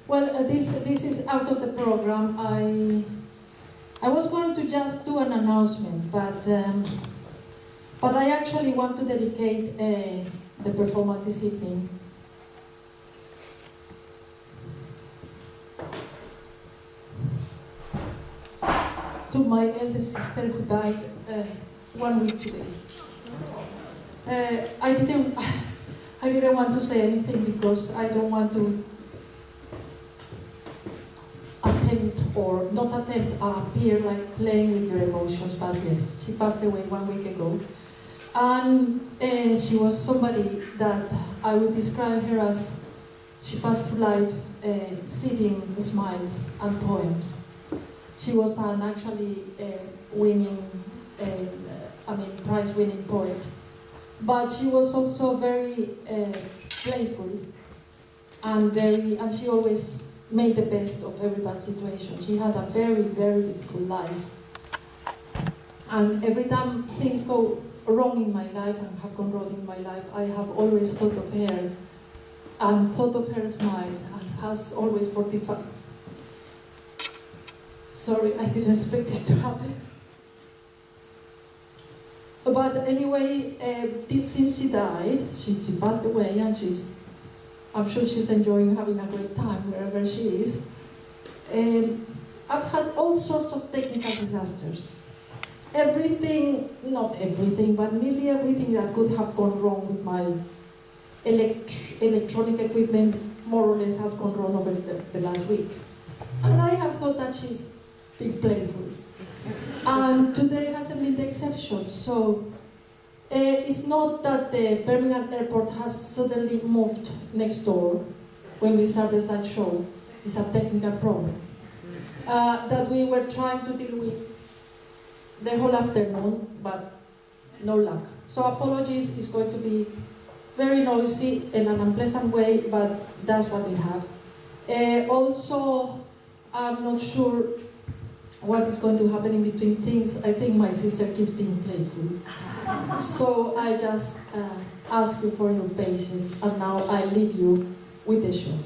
Well, this is out of the program. I was going to just do an announcement, but I actually want to dedicate the performance this evening to my eldest sister who died 1 week today. I didn't want to say anything because I don't want to appear like playing with your emotions, but yes, she passed away 1 week ago. And she was somebody that I would describe her as, she passed through life singing smiles and poems. She was an actually prize-winning poet. But she was also very playful and she always made the best of every bad situation. She had a very, very difficult life. And every time things go wrong in my life and have gone wrong in my life, I have always thought of her and thought of her smile and has always fortified. Sorry, I didn't expect it to happen. But anyway, since she died, she passed away and I'm sure she's enjoying having a great time wherever she is. I've had all sorts of technical disasters. Everything, not everything, but nearly everything that could have gone wrong with my electronic equipment more or less has gone wrong over the last week. And I have thought that she's been playful. And today hasn't been the exception. So it's not that the Birmingham airport has suddenly moved next door when we start the slideshow. It's a technical problem that we were trying to deal with the whole afternoon, but no luck. So apologies, it's going to be very noisy in an unpleasant way, but that's what we have. Also, I'm not sure what is going to happen in between things. I think my sister keeps being playful. So I just ask you for your patience, and now I leave you with the show.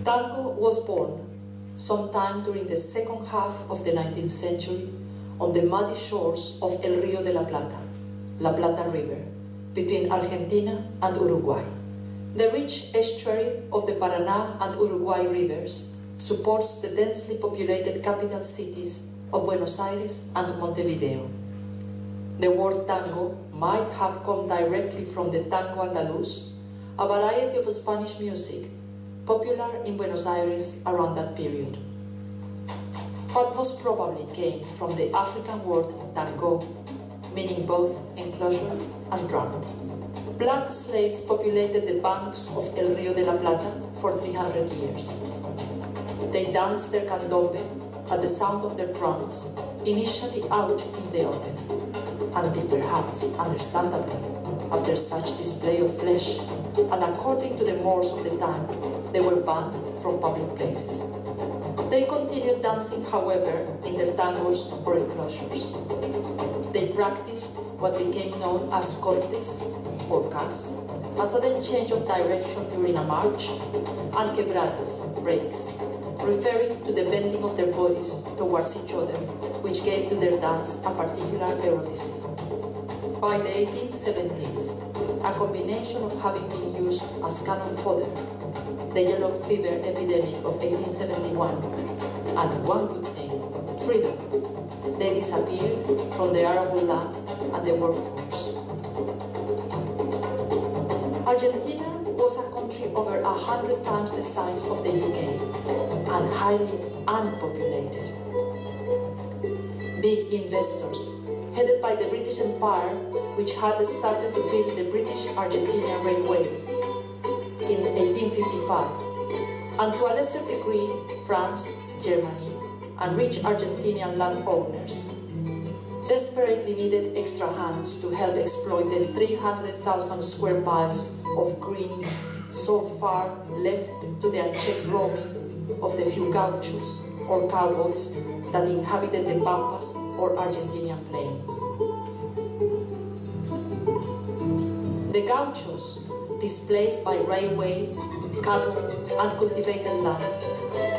Tango was born sometime during the second half of the 19th century on the muddy shores of El Río de la Plata River, between Argentina and Uruguay. The rich estuary of the Paraná and Uruguay rivers supports the densely populated capital cities of Buenos Aires and Montevideo. The word tango might have come directly from the tango andaluz, a variety of Spanish music popular in Buenos Aires around that period, but most probably came from the African word tango, meaning both enclosure and drum. Black slaves populated the banks of El Río de la Plata for 300 years. They danced their candombe at the sound of their drums, initially out in the open, until perhaps, understandably, after such display of flesh, and according to the mores of the time, they were banned from public places. They continued dancing, however, in their tangos or enclosures. They practiced what became known as cortes, or cuts, a sudden change of direction during a march, and quebradas, breaks, referring to the bending of their bodies towards each other, which gave to their dance a particular eroticism. By the 1870s, a combination of having been used as cannon fodder, the yellow fever epidemic of 1871, and one good thing, freedom. They disappeared from the arable land and the workforce. Argentina was a country over 100 times the size of the UK and highly unpopulated. Big investors, headed by the British Empire, which had started to build the British-Argentinian Railway in 1855, and to a lesser degree, France, Germany, and rich Argentinian landowners, desperately needed extra hands to help exploit the 300,000 square miles of green so far left to the unchecked roaming of the few gauchos or cowboys that inhabited the pampas or Argentinian plains. The gauchos, displaced by railway, cattle, and cultivated land,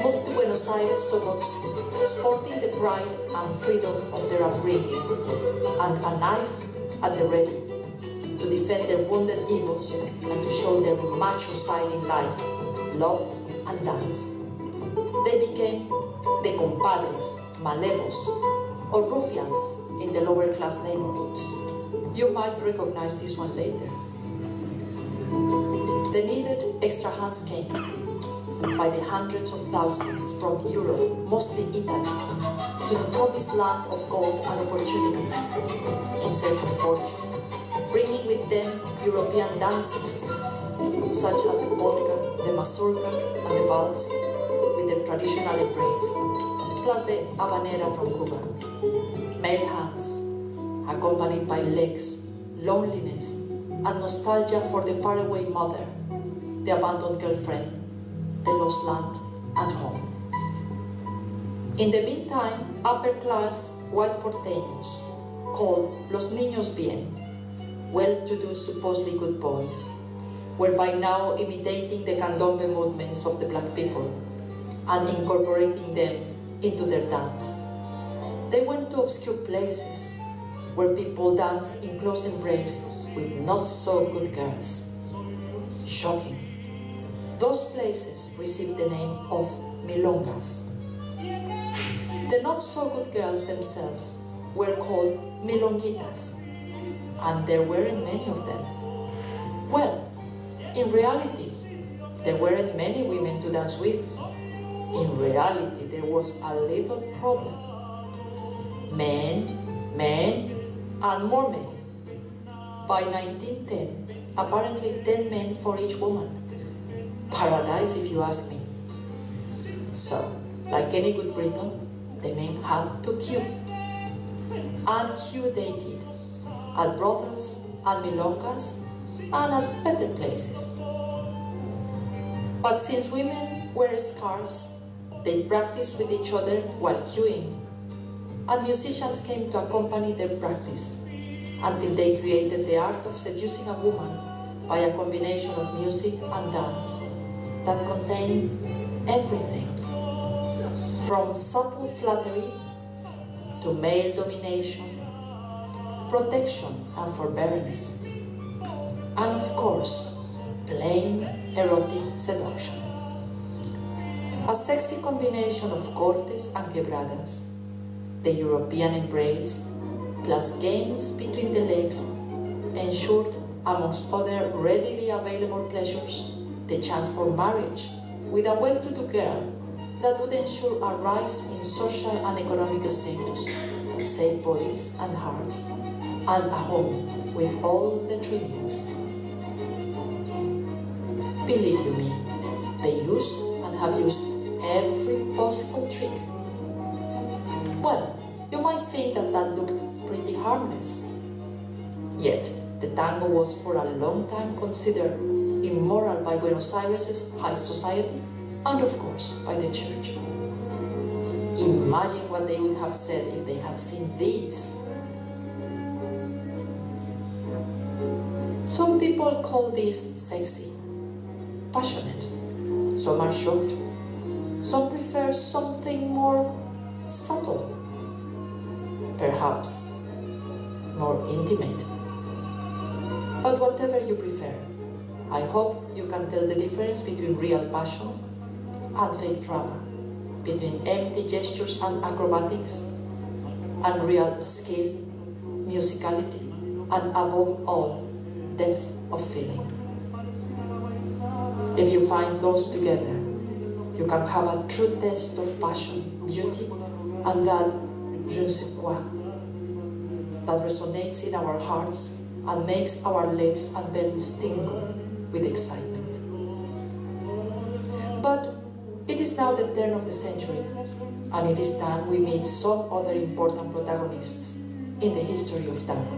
moved to Buenos Aires suburbs, sporting the pride and freedom of their upbringing, and a knife at the ready to defend their wounded egos and to show their macho side in life, love, and dance. They became the compadres, malevos, or ruffians in the lower class neighborhoods. You might recognize this one later. The needed extra hands came by the hundreds of thousands from Europe, mostly Italy, to the promised land of gold and opportunities, in search of fortune, bringing with them European dances, such as the polka, the mazurka, and the waltz, with their traditional embrace, plus the habanera from Cuba. Male hands, accompanied by legs, loneliness, and nostalgia for the faraway mother, the abandoned girlfriend, the lost land and home. In the meantime, upper-class white porteños, called los niños bien, well-to-do supposedly good boys, were by now imitating the candombe movements of the black people and incorporating them into their dance. They went to obscure places where people danced in close embrace with not-so-good girls. Shocking. Those places received the name of milongas. The not-so-good girls themselves were called milonguitas, and there weren't many of them. Well, in reality, there weren't many women to dance with. In reality, there was a little problem. Men, and more men. By 1910, apparently 10 men for each woman. Paradise, if you ask me. So, like any good Briton, the men had to queue. And queue they did, at brothels, at milongas, and at better places. But since women were scarce, they practiced with each other while queuing, and musicians came to accompany their practice until they created the art of seducing a woman by a combination of music and dance that contained everything, from subtle flattery to male domination, protection and forbearance, and of course, plain erotic seduction. A sexy combination of cortes and quebradas, the European embrace, plus games between the legs, ensured, amongst other readily available pleasures, the chance for marriage with a well-to-do girl that would ensure a rise in social and economic status, safe bodies and hearts, and a home with all the trimmings. Believe you me, they used and have used every possible trick. Well, you might think that looked pretty harmless. Yet, the tango was for a long time considered immoral by Buenos Aires' high society and, of course, by the church. Imagine what they would have said if they had seen these. Some people call this sexy, passionate. Some are shocked. Some prefer something more subtle, perhaps more intimate. But whatever you prefer, I hope you can tell the difference between real passion and fake drama, between empty gestures and acrobatics, unreal skill, musicality, and above all, depth of feeling. If you find those together, you can have a true test of passion, beauty, and that je ne sais quoi that resonates in our hearts and makes our legs and bellies tingle with excitement. But it is now the turn of the century, and it is time we meet some other important protagonists in the history of tango.